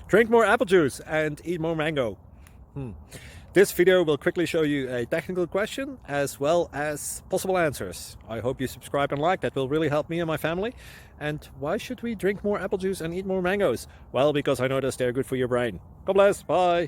Drink more apple juice and eat more mango. This video will quickly show you a technical question as well as possible answers. I hope you subscribe and like, that will really help me and my family. And why should we drink more apple juice and eat more mangoes? Well, because I noticed they're good for your brain. God bless, bye!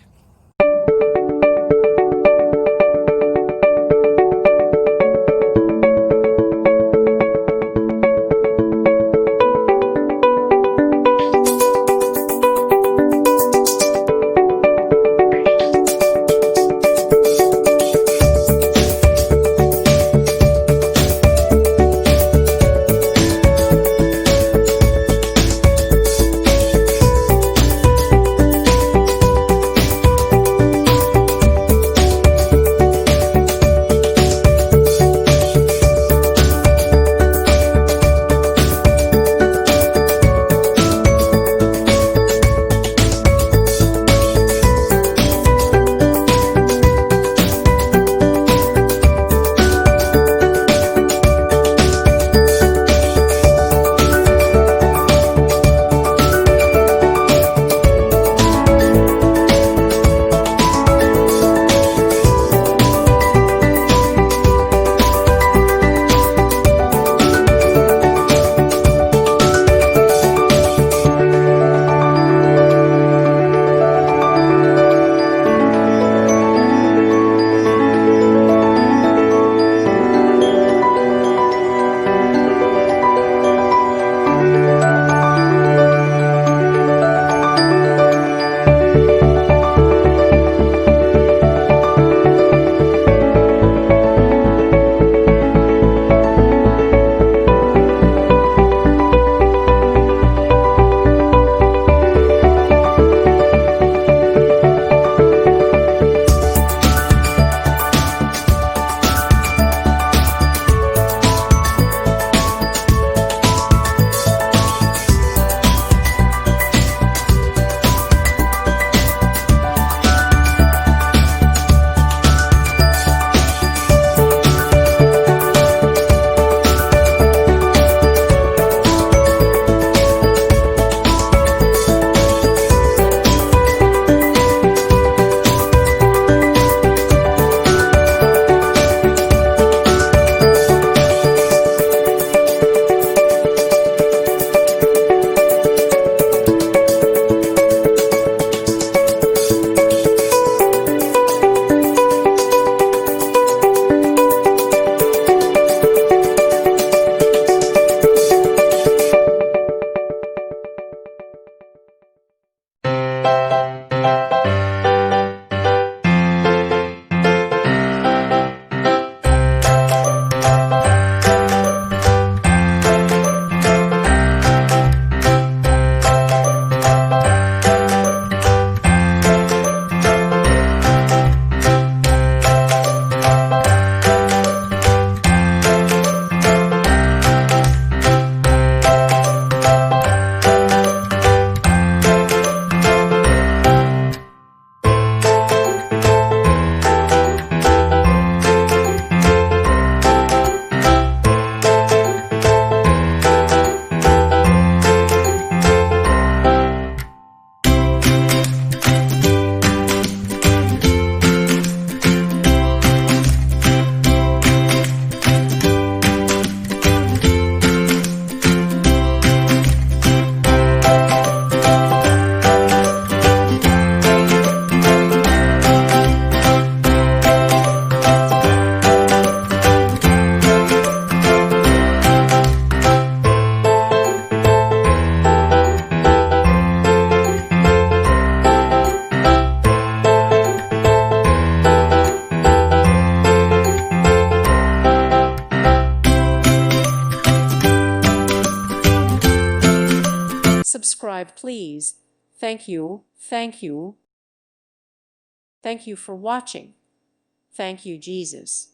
Subscribe, please. Thank you. Thank you. Thank you for watching. Thank you, Jesus.